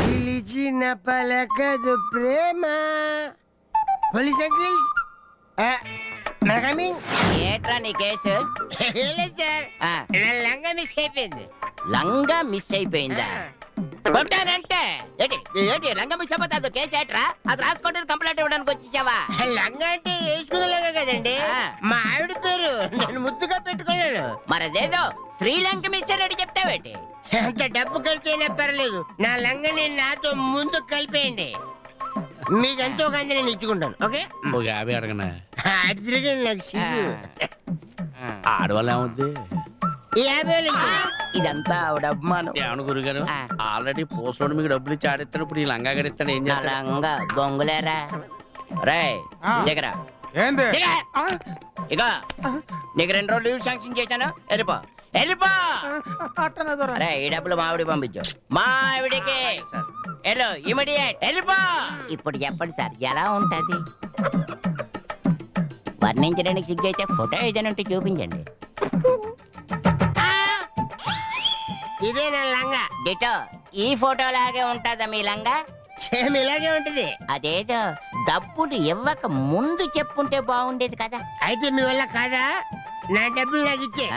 పిలిచిన పలకదు ప్రేమ. Police uncles ఏట్రా నీ కేసు? సార్ లంగా మిస్ అయిపోయింది. లంగా మిస్ అయిపోయిందా? కొట్టానంటే ఏంటి లంగా మిస్ అయిపోతే అది కేసు ఏట్రా? అది రాసుకోవడానికి కంప్లైంట్ ఇవ్వడానికి వచ్చేసావా? లంగా అంటే వేసుకునేలాగా కదండి. మా ఆవిడ పేరు నేను ముద్దుగా పెట్టుకున్నాను. మరి అదేదో శ్రీలంక మిస్ అని చెప్తావేంటి? అంత డబ్బు ఖర్చు అయినా పర్లేదు, నా లంగని నాతో ముందు కలిపేయండి. మీకంతా ఒక అంది నేను ఇచ్చుకుంటాను. ఓకే 50 అడగనా? అటు తిరిగి నాకు సిగ్గు. ఆడవాళ్ళు ఏమవుద్ది? 50 ఇదంతా ఆవిడ అభిమానం. ఏమన్నా గురుగారు ఆల్రెడీ పోస్ట్ మీకు డబ్బులు ఇచ్చి ఆడిస్తాను, ఇప్పుడు ఈ లంగా గడిస్తాను ఏం చేస్తా? లంగా గొంగులేరా రే దగ్గర ఇక నీకు 2 రోజులు లీవ్ శాంక్షన్ చేశాను. వెళ్ళిపో వెళ్ళిపో. అరే ఈ డబ్బులు మావిడికి పంపించు. మావిడికి హలో ఇమిడియట్ వెళ్ళిపో. ఇప్పుడు చెప్పండి సార్ ఎలా ఉంటది? వర్ణించడానికి సిగ్గైతే ఫోటో ఏదైనా ఉంటే చూపించండి. ఇదే నా లంగా. డిటో ఈ ఫోటో లాగే ఉంటుందా మీ లంగా? సేమ్ ఇలాగే ఉంటది. అదేదో డబ్బులు ఇవ్వక ముందు చెప్పుంటే బాగుండేది కదా. అయితే మీ వల్ల కాదా? నా డబ్బులు నాకు ఇచ్చే.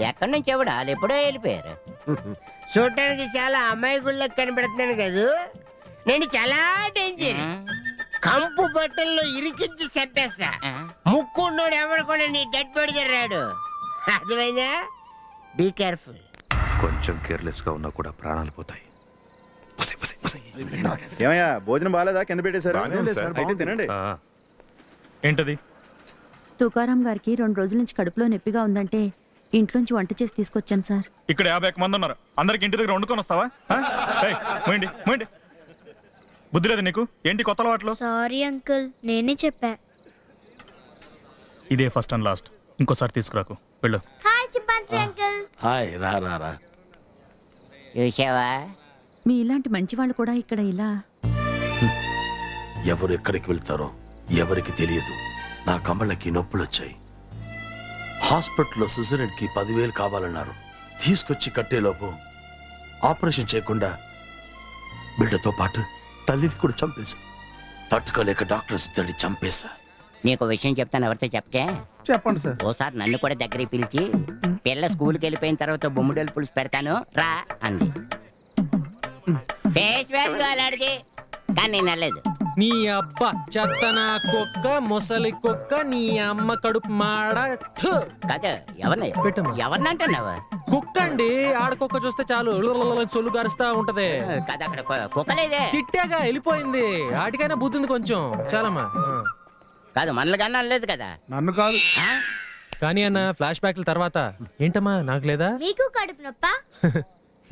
ఎక్కడి నుంచి ఎవడు వాళ్ళు ఎప్పుడో వెళ్ళిపోయారు. చూడటానికి చాలా అమాయకుల్లా కనబడుతున్నాను కదా, నేను చాలా డేంజర్. కంపు బట్టల్లో ఇరికించి చంపేస్తా. ముక్కున్నోడు ఎవడు కూడా నీ డెడ్ బాడీ రాడు. అర్థమైందా? Be careful. కొంచెం కేర్లెస్ గా ఉన్నా కూడా ప్రాణాలు పోతాయి. ఏమయ్యా భోజనం బాగాలేదా? కింద పెట్టేశారు అయితే తినండి. ఏంటది? తుకారాం గారికి 2 రోజుల నుంచి కడుపులో నొప్పిగా ఉందంటే ఇంట్లోంచి వంట చేసి తీసుకొచ్చాను సార్. ఇక్కడ 51 మంది ఉన్నారు, అందరికి ఇంటి దగ్గర వండుకొని వస్తావా? పోయింది బుద్ధి లేదు నీకు? ఏంటి కొత్త అలవాట్లు? సారీ అంకుల్, నేనే చెప్పా. ఇదే ఫస్ట్ అండ్ లాస్ట్, ఇంకోసారి తీసుకురాకు. వెళ్ళు. Hi chimpanzee uncle. హాయ్ రా రా రా. చూసావా మీ ఇలాంటి మంచి వాళ్ళు కూడా ఇక్కడ ఇలా. ఎవరు ఎక్కడికి వెళ్తారో ఎవరికి తెలియదు. నా కమళ్ళకి నొప్పులు వచ్చాయి. హాస్పిటల్లో సిజరన్ కి 10,000 కావాలన్నారు. తీసుకొచ్చి కట్టేలోపు ఆపరేషన్ చేయకుండా బిడ్డతో పాటు తల్లిని కూడా చంపేశా. తట్టుకోలేక డాక్టర్స్ తల్లి చంపేశా. నీకు విషయం చెప్తాను, ఎవరితో చెప్పకే. చెప్పండి సార్. ఓసారి నన్ను కూడా దగ్గరికి పిలిచి పిల్ల స్కూల్కి వెళ్ళిపోయిన తర్వాత బొమ్మిడేలు పులుసు పెడతాను రా అంది. ఫేస్ వాల్యూ అలాడిది కానీ నేను వెళ్ళలేదు. నీ అబ్బా చెత్తనా కుక్క ముసలి కుక్క నీ అమ్మ కడుపు మాడ. కాదు ఎవరిని పెట్టమ్మా. ఎవరిని అంటున్నావు? కుక్క అండి, ఆడకుక్క చూస్తే చాలు సొల్లు గరుస్తా ఉంటది. కాదు అక్కడ కుక్కలేదే. తిట్టాగా వెళ్ళిపోయింది. ఆటికైనా బుద్ధి ఉంది కొంచెం చాలమ్మా. కాదు మనల్ని కన్నా లేదు కదా. నన్ను కాదు కానీ అన్న ఫ్లాష్ బ్యాక్ల తర్వాత ఏంటమ్మా నాకు లేదా? మీకు కడుపు నొప్పా?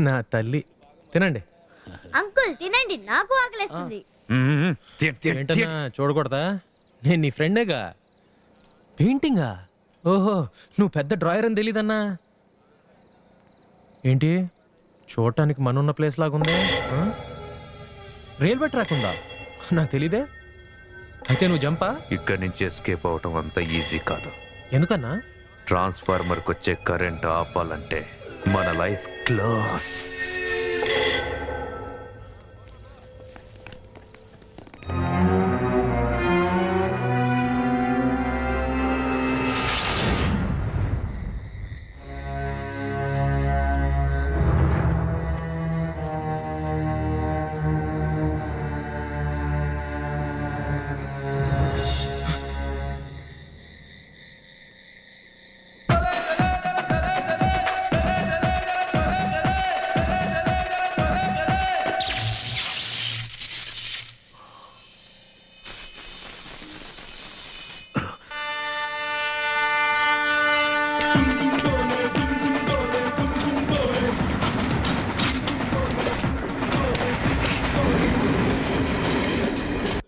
నా తల్లి తినండి. అంకుల్ తినండి, నాకు ఆకలేస్తుంది. ఏంటన్నా చూడకూడదా? నేను నీ ఫ్రెండేగా. పెయింటింగా? ఓహో నువ్వు పెద్ద డ్రాయర్ అని తెలీదన్నా. ఏంటి చూడటానికి మనున్న ప్లేస్ లాగుంది. రైల్వే ట్రాక్ ఉందా? నాకు తెలీదే. అయితే నువ్వు జంపా? ఇక్కడి నుంచి ఎస్కేప్ అవటం అంత ఈజీ కాదు. ఎందుకన్నా? ట్రాన్స్ఫార్మర్కి వచ్చే కరెంట్ ఆపాలంటే మన లైఫ్ క్లోజ్.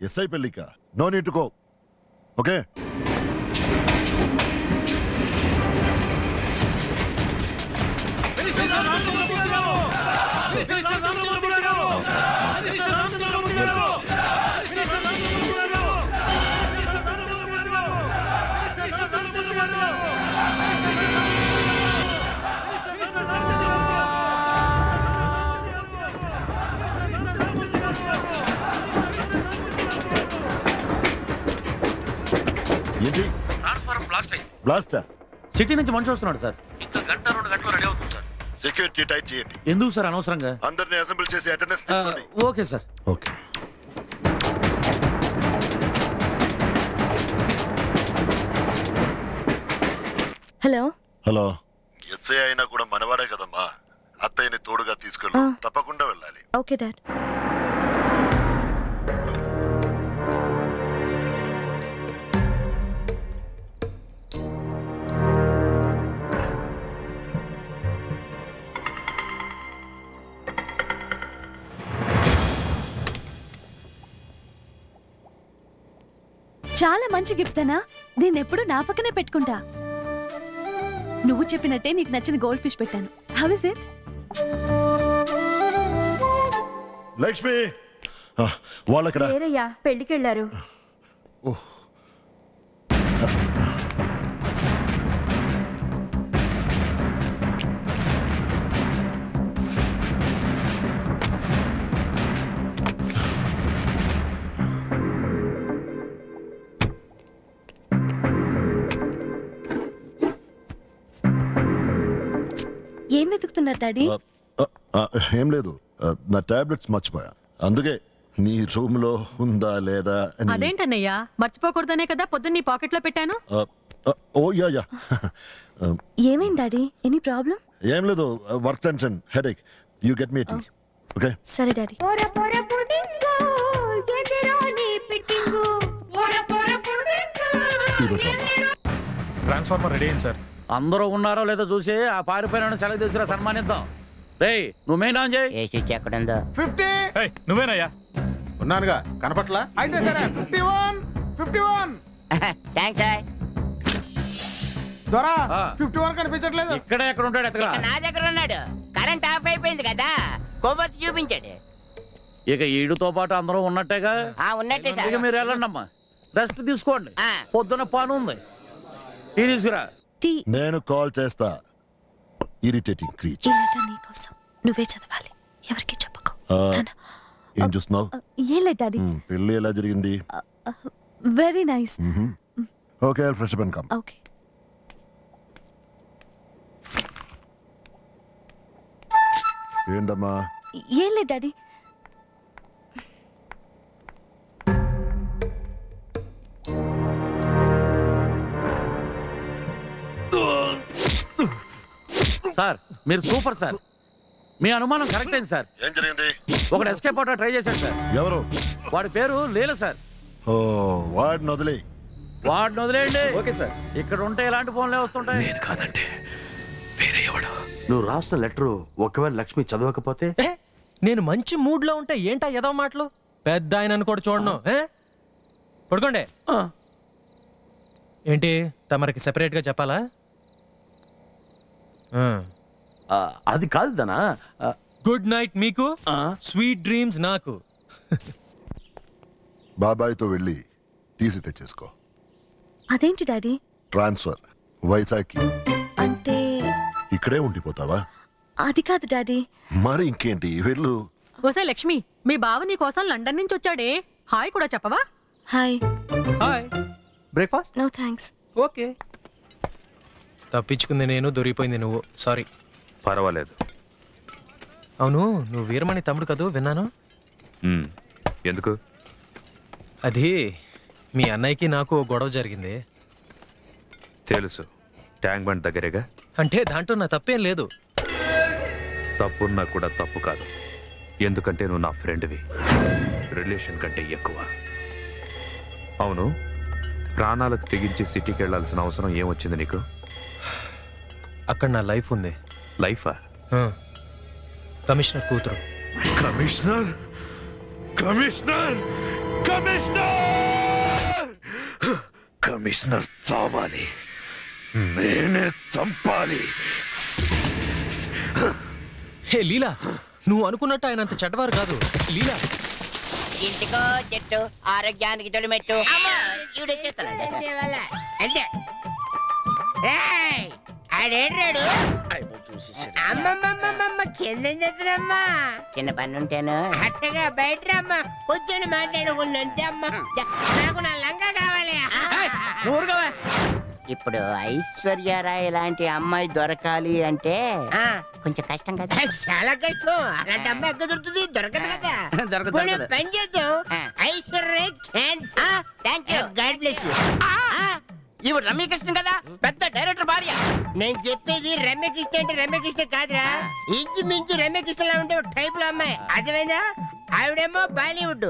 ఎస్ఐ పెళ్ళిక no need to go. Okay ఏంటి ట్రాన్స్ఫార్మర్ బ్లాస్ట్ అయింది. బ్లాస్టా? సిటీ నుంచి మనిషి వస్తున్నాడు సార్. ఇంకా గంట 2 గంటలు రెడీ అవుతుంది సార్. సెక్యూరిటీ టైట్ చేయండి. ఎందుకు సార్ అనవసరంగా? అందరిని అసెంబ్లీ చేసి అటెండెన్స్ తీసుకోండి. Okay sir. Okay. Hello hello. SI అయినా కూడా మనవాడే కదమ్మా. అత్తయ్యని తోడుగా తీసుకెళ్ళు. తప్పకుండా వెళ్ళాలి. Okay dad. చాలా మంచి గిఫ్ట్ అనా. దీన్ని ఎప్పుడు నా పక్కనే పెట్టుకుంటా. నువ్వు చెప్పినట్టే నీకు నచ్చిన గోల్డ్ ఫిష్ పెట్టాను. How is it? లక్ష్మి వాళ్ళక్కడ వేరయ్యా పెళ్లికి వెళ్ళారు. ఏం వెతుకుతున్నారు డాడీ? ఏం లేదు, నా టాబ్లెట్స్ మర్చిపోయా. అందుకే నీ రూమ్ లో ఉందా లేదా అని. అదేంటన్నయ్యా, మర్చిపోకూడదనే కదా పొద్దున్న నీ పాకెట్ లో పెట్టాను. Oh yeah yeah. ఏమైంది డాడీ? Any problem? ఏం లేదు, work tension, headache. You get me tea. Okay సరే డాడీ. ట్రాన్స్ఫార్మర్ రెడీ అయింది సార్. అందరూ ఉన్నారో లేదో చూసి ఆ పారిపోయిన సెలవు తీసుకురా, సన్మానిద్దాం. రేయ్ నువ్వు మెయిన్ ఆన్ చేయి. ఏ స్విచ్ ఎక్కడుందో? 50. నువ్వేనయ్యా? ఉన్నానుగా, కనపట్లా? అయితే సరే 51 51. Thanks sir. దొరా 51 కనిపించట్లేదు. ఇక్కడ ఎక్కడ ఉంటాడు? ఎత్తగా నా దగ్గర ఉన్నాడు. కరెంట్ ఆఫ్ అయిపోయింది కదా, కొవ్వొత్తి చూపించాడు. ఇక ఈడుతో పాటు అందరూ ఉన్నట్టేగా? ఉన్నట్టే ఇక సార్. మీరు వెళ్ళండి అమ్మా, రెస్ట్ తీసుకోండి. పొద్దున పని ఉంది. టీ తీసుకురా. నేను కాల్ చేస్తా. Irritating creature. నీకోసం నువ్వే చదవాలి, ఎవరికి చెప్పకు. ఏం చూస్తున్నావు? ఏం లేదు డాడీ. పెళ్లి ఎలా జరిగింది? Very nice. Okay, fresh up and come. Okay. ఏంటమ్మా? ఏం లేదు డాడీ. సార్ మీరు సూపర్ సార్. మీ అనుమానం కరెక్ట్ అయింది సార్. ఏం జరిగింది? ఒకడు ఎస్కేప్ అవుట్ ట్రై చేశాడు సార్. ఎవరు? వాడి పేరు లీల సార్. ఓ, వాడిని వదిలే. వాడిని వదిలేయండి. Okay sir. ఇక్కడ ఉంటే ఎలాంటి ఫోన్లే వస్తుంటాయి. నేను కాదంటే వేరే ఎవడు. నువ్వు రాసిన లెటరు ఒకవేళ లక్ష్మి చదవకపోతే? నేను మంచి మూడ్ లో ఉంటే ఏంటా ఏదో మాటలు? పెద్ద ఆయన కూడా చూడను. పడుకోండి. ఏంటి తమరికి సెపరేట్ గా చెప్పాలా? అది కాదు దనా. గుడ్ నైట్ మీకు, స్వీట్ డ్రీమ్స్ నాకు. బాబాయ్తో వెళ్ళి తీసి తెచ్చేసుకో. అదేంటి డాడీ? ట్రాన్స్ఫర్ వైజాగ్కి. అంటే ఇక్కడే ఉండిపోతావా? అది కాదు డాడీ. మరి ఇంకేంటి, వెళ్ళు. ఓసే లక్ష్మి, మీ బావ నీ కోసం లండన్ నుంచి వచ్చాడే, హాయ్ కూడా చెప్పవా? Hi. Hi. Breakfast? No thanks. Okay. తప్పించుకుంది నేను, దొరికిపోయింది నువ్వు. సారీ. పర్వాలేదు. అవును, నువ్వు వీరమణి తమ్ముడు కదూ, విన్నాను. ఎందుకు? అది మీ అన్నయ్యకి నాకు గొడవ జరిగింది. తెలుసు, ట్యాంక్ బండ్ దగ్గరేగా. అంటే దాంట్లో నా తప్పేం లేదు. తప్పున్నా కూడా తప్పు కాదు, ఎందుకంటే నువ్వు నా ఫ్రెండ్వి, రిలేషన్ కంటే ఎక్కువ. అవును, ప్రాణాలకు తెగించి సిటీకి వెళ్లాల్సిన అవసరం ఏమొచ్చింది నీకు? అక్కడ నా లైఫ్ ఉంది. లైఫా? కమిషనర్ కూతురు. కమిషనర్? కమిషనర్? కమిషనర్? కమిషనర్ చావాలి, నేనే చంపాలి. హే లీలా, నువ్వు అనుకున్నట్టు ఆయన అంత చెడ్డవారు కాదు. లీలా, ఇంటికో చెట్టు, ఆరోగ్యానికి తొలిమెట్టు. ఆడేడ్రాడు. అమ్మమ్మమ్మమ్మ కింద చెత్తనమ్మా. చిన్న పని ఉంటేను అట్టగా బయట రమ్మా, కూర్చొని మాట్లాడుకుందంతే అమ్మా. నాకు నా లంగా కావాలి. ఇప్పుడు ఐశ్వర్యరాయ్ లాంటి అమ్మాయి దొరకాలి అంటే కొంచెం కష్టం కదా. చాలా కష్టం. అలాంటి అమ్మాయి ఎక్కడ దొరుకుతుంది? దొరకదు కదా. పోనీ పని చేద్దాం. Aishwarya thank you, God bless you. ఇవి రమ్యకృష్ణ కదా, పెద్ద డైరెక్టర్ భార్య. నేను చెప్పేది రమ్యకృష్ణ అంటే రమ్యకృష్ణ కాదురా, ఇంచుమించు రమ్యకృష్ణలా ఉండే టైప్ లో అమ్మాయి, అర్థమైందా? ఆవిడేమో బాలీవుడ్,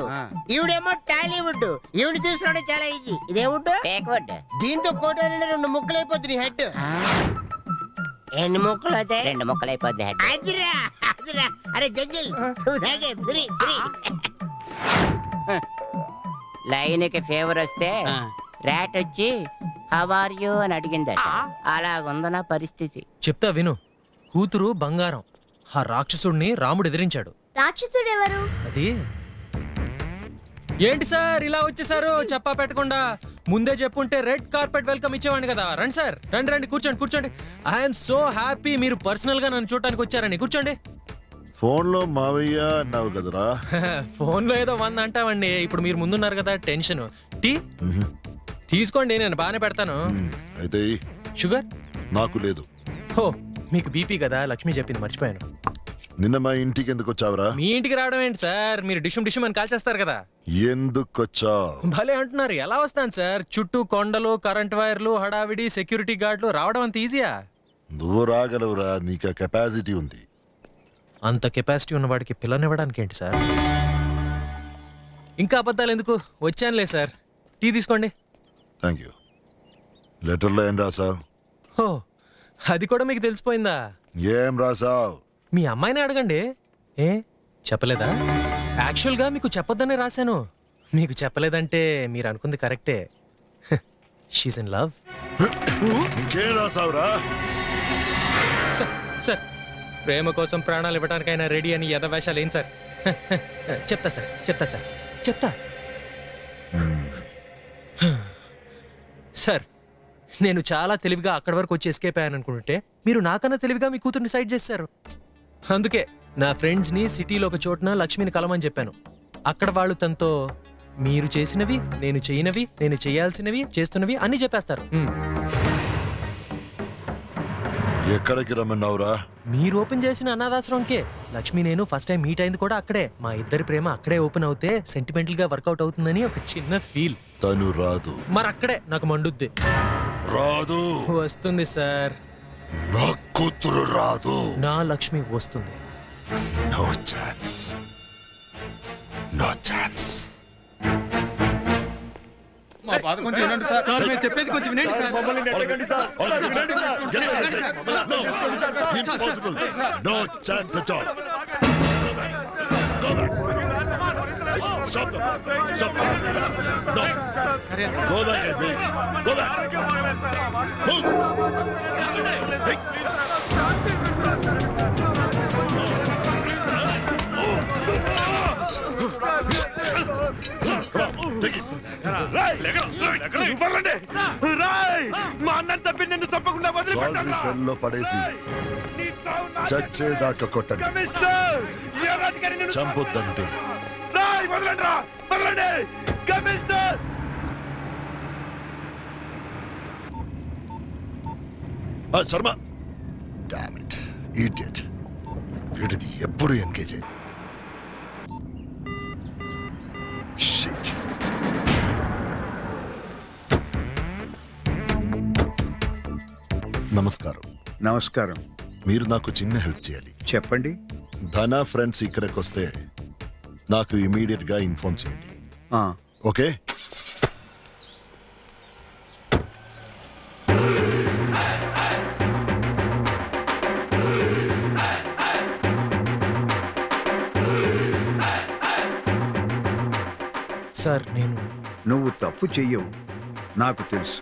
ఈవిడేమో టాలీవుడ్. ఈవిడ తీసుకోవడం చాలా ఈజీ. ఇదేవుడ్ దీంతో కోట 2 ముక్కలు అయిపోతుంది హెడ్. ఎన్ని ముక్కలు అవుతాయి? 2 ముక్కలు అయిపోద్ది హెడ్. అదిరా అదిరా. అరే జంగిల్ ఫ్రీ ఫ్రీ. లైన్కి ఫేవర్ వస్తే ర్యాట్ వచ్చి హౌ ఆర్ యు అని అడిగిందట. అలాగుంది నా పరిస్థితి. చెప్తా విను. కూతురు బంగారం. ఆ రాక్షసుడిని రాముడు ఎదిరించాడు. రాక్షసుడు ఎవరు? అది ఏంటి సార్ ఇలా వచ్చేసారు చెప్పా పెట్టకుండా? ముందే చెప్పుంటే రెడ్ కార్పెట్ వెల్కమ్ ఇచ్చేవాడిని కదా. రండి సార్, రండి రండి, కూర్చోండి కూర్చోండి. ఐఎమ్ సో హ్యాపీ మీరు పర్సనల్ గా నన్ను చూడటానికి వచ్చారని. కూర్చోండి. ఫోన్ లో మావయ్య అన్నావు కదరా? ఫోన్ లో ఏదో 100 అంటావండి. ఇప్పుడు మీరు ముందున్నారు కదా, టెన్షన్. టీ తీసుకోండి, నేను బాగానే పెడతాను. అయితే షుగర్ నాకు లేదు. హో, మీకు బీపీ కదా, లక్ష్మి చెప్పింది, మర్చిపోయాను. నిన్న మా ఇంటికి ఎందుకు వచ్చావురా? మీ ఇంటికి రావడం ఏంటి సార్, మీరు డిషుమ్ అని కాల్ చేస్తారు కదా. ఎందుకు వచ్చావు? భలే అంటున్నారు. ఎలా వస్తాను సార్? చుట్టూ కొండలు, కరెంట్ వైర్లు, హడావిడి, సెక్యూరిటీ గార్డులు. రావడం అంత ఈజీయా? నువ్వు రాగలవురా, నీకు కెపాసిటీ ఉంది. అంత కెపాసిటీ ఉన్నవాడికి పిల్లనివ్వడానికి ఏంటి సార్? ఇంకా అబద్ధాలు ఎందుకు, వచ్చానులే సార్. టీ తీసుకోండి. Thank you. లెటర్లో ఏం రాసావు? హో, అది కూడా మీకు తెలిసిపోయిందా? ఏం రాసావు? మీ అమ్మాయిని అడగండి. ఏ చెప్పలేదా? యాక్చువల్గా మీకు చెప్పొద్దనే రాశాను. మీకు చెప్పలేదంటే మీరు అనుకుంది కరెక్టే. She's in love. ఇంకేం రాసావురా? సార్, ప్రేమ కోసం ప్రాణాలు ఇవ్వడానికైనా రెడీ అని యథవేషాలు ఏం సార్? చెప్తా సార్, చెప్తా సార్, చెప్తా. సార్, నేను చాలా తెలివిగా అక్కడి వరకు వచ్చి ఎస్కేప్ అయ్యాను అనుకుంటుంటే మీరు నాకన్నా తెలివిగా మీ కూతుర్ని సైడ్ చేశారు. అందుకే నా ఫ్రెండ్స్ని సిటీలో ఒక చోటున లక్ష్మిని కలమని చెప్పాను. అక్కడ వాళ్ళు తనతో మీరు చేసినవి, నేను చేయనవి, నేను చేయాల్సినవి, చేస్తున్నవి అన్నీ చెప్పేస్తారు. ఎక్కడికి రమ్మన్నావురా? మీరు ఓపెన్ చేసిన అనాథాశ్రమంకే. లక్ష్మి నేను ఫస్ట్ టైం మీట్ అయింది కూడా అక్కడే. మా ఇద్దరి ప్రేమ అక్కడే ఓపెన్ అవుతే సెంటిమెంటల్ గా వర్కౌట్ అవుతుందని ఒక చిన్న ఫీల్. తను రాదు. మరి అక్కడే నాకు మండుద్ది. రాదు. వస్తుంది సార్. నా కూతురు రాదు. నా లక్ష్మి వస్తుంది. No chance, no chance. మా బాధ కొంచెం వినండి సార్. సార్, మేము చెప్పేది కొంచెం వినండి సార్. మమ్మల్ని నెట్టకండి సార్. వినండి sir. Impossible. No chance at all. Go back. Stop them. Stop them. No. Go back, I say. Go back. Move. Hey. సెల్లో పడేసి చచ్చేదాకా కొట్టండి. చంపొద్దంతే. Sharma, damn it, idiot. వీడిది ఎప్పుడు ఎంగేజ్. షిట్. నమస్కారం. నమస్కారం. మీరు నాకు చిన్న హెల్ప్ చేయాలి. చెప్పండి. ధనా ఫ్రెండ్స్ ఇక్కడికి వస్తే నాకు ఇమీడియట్ గా ఇన్ఫార్మ్ చేయండి. ఓకే? సార్, నువ్వు తప్పు చెయ్యవు, నాకు తెలుసు.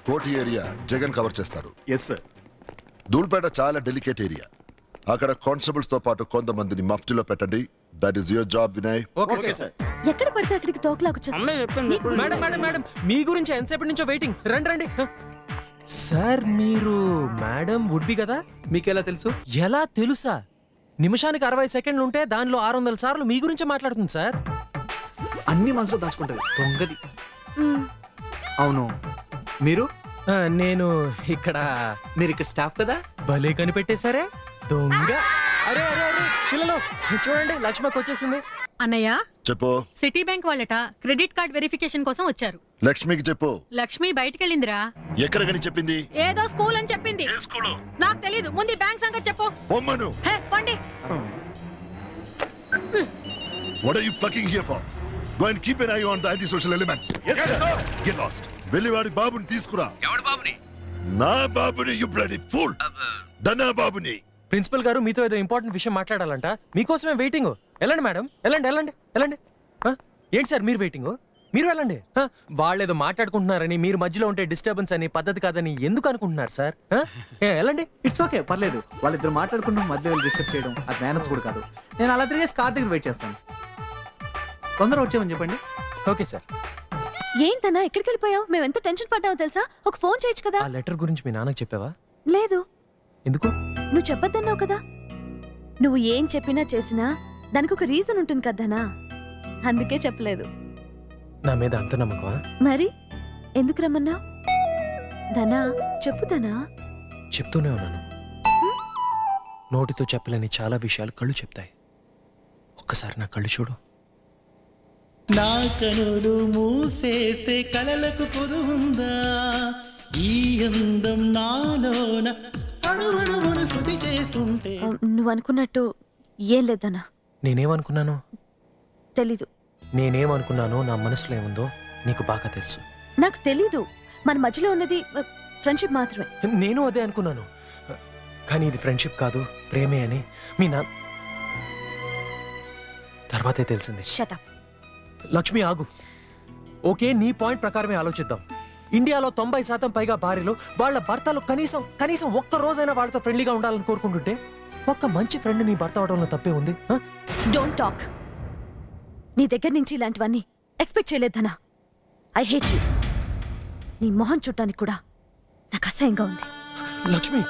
కోటి ఏరియా జగన్ కవర్ చేస్తాడు. Yes sir. ధూల్పేట చాలా డెలికేట్ ఏరియా. అక్కడ కానిస్టేబుల్స్ తో పాటు కొంతమందిని మఫ్టీలో పెట్టండి. That is your job, Vinay. Okay sir. ఎక్కడ పడితే అక్కడికి తోకలాకు. మేడం మేడం మేడం, మీ గురించి ఎంతసేపటి నుంచో వెయిటింగ్. రండి రండి. సార్, మీరు మేడం వుడ్ బి కదా? మీకెలా తెలుసు? ఎలా తెలుసా? నిమిషానికి 60 సెకండ్లు ఉంటే దానిలో 600 సార్లు మీ గురించే మాట్లాడుతుంది సార్. అన్ని మనసులో దాచుకుంటది దొంగది. అవును, మీరు నేను ఇక్కడ స్టాఫ్ కదా? భలే కనిపెట్టేశారే దొంగ. అరే అరే అరే పిల్లలు చూడండి, లక్ష్మకి వచ్చేసింది. అన్నయ్య చెప్పు. సిటీ బ్యాంక్ వాళ్ళట క్రెడిట్ కార్డ్ వెరిఫికేషన్ కోసం వచ్చారు. లక్ష్మికి చెప్పు. లక్ష్మి బయటికెళ్ళిందిరా. ఎక్కడికని చెప్పింది? ఏదో స్కూల్ అని చెప్పింది. నాకు తెలీదు, ముందు బ్యాంక్ సంగతి చెప్పు. పొమ్మను. పండి. What are you plucking here for? Go and keep an eye on the antisocial elements. Yes, sir. Get lost. వెళ్ళివాడి బాబుని తీసుకురా. ఎవడు బాబుని? నా బాబుని, you bloody fool. ధనా బాబుని. ప్రిన్సిపల్ గారు మీతో ఏదో ఇంపార్టెంట్ విషయం మాట్లాడాలంట, మీకోసమే వెయిటింగ్. వెళ్ళండి మేడం, వెళ్ళండి వెళ్ళండి వెళ్ళండి. ఏంటి సార్ మీరు వెయిటింగ్? మీరు వెళ్ళండి. వాళ్ళేదో మాట్లాడుకుంటున్నారని, మీరు మధ్యలో ఉంటే డిస్టర్బెన్స్ అని, పద్ధతి కాదని ఎందుకు అనుకుంటున్నారు సార్? వెళ్ళండి. ఇట్స్ ఓకే, పర్లేదు. వాళ్ళిద్దరు మాట్లాడుకుంటాం, మధ్య డిస్టర్బ్ చేయడం అది మేనర్స్ కూడా కాదు. నేను అలా తిరిగేసి కార్ దగ్గర వెయిట్ చేస్తాను. తొందరగా వచ్చామని చెప్పండి. Okay sir. ఏంటన్నా ఎక్కడికి వెళ్ళిపోయావు? మేము ఎంత టెన్షన్ పడ్డావో తెలుసా? ఒక ఫోన్ చేయొచ్చు కదా. ఆ లెటర్ గురించి మీ నాన్నకి చెప్పావా? లేదు. ఎందుకు? నువ్వు చెప్పొద్దన్నావు కదా. నువ్వు ఏం చెప్పినా చేసినా దానికి ఒక రీజన్ ఉంటుంది కదనా, అందుకే చెప్పలేదు. నా మీద అంత నమ్మకమా? మరి ఎందుకు రమ్మన్నావు? ధనా చెప్పు ధనా. చెప్తూనే ఉన్నాను. నోటితో చెప్పలేని చాలా విషయాలు కళ్ళు చెప్తాయి. ఒక్కసారి నా కళ్ళు చూడు. నా కనులు మూసేస్తే కలలకు పొదువుందా, ఈ అందం నాలోన అడుగడుగును శృతి చేస్తుంటే. నువ్వు అనుకున్నట్టు ఏం లేదనా. నేనేమనుకున్నాను తెలీదు. నేనేమనుకున్నానో, నా మనసులో ఏముందో నీకు బాగా తెలుసు. నాకు తెలీదు. మన మధ్యలో ఉన్నది ఫ్రెండ్షిప్ మాత్రమే. నేను అదే అనుకున్నాను, కానీ ఇది ఫ్రెండ్షిప్ కాదు ప్రేమే అని మీ నా తర్వాతే తెలిసింది. Shut up. లక్ష్మి ఆగు. ఓకే, నీ పాయింట్ ప్రకారమే ఆలోచిద్దాం. ఇండియాలో 90% పైగా భార్యలు వాళ్ళ భర్తలు కనీసం ఒక్క రోజైనా వాళ్ళతో ఫ్రెండ్లీగా ఉండాలని కోరుకుంటుంటే, ఒక్క మంచి ఫ్రెండ్ నీ భర్త అవడంలో తప్పే ఉంది. Don't talk. నీ దగ్గర నుంచి ఇలాంటివన్నీ ఎక్స్పెక్ట్ చేయలేదు ధనా. I hate you. నీ మొహం చూడటానికి కూడా నాకు అసహ్యంగా ఉంది. లక్ష్మి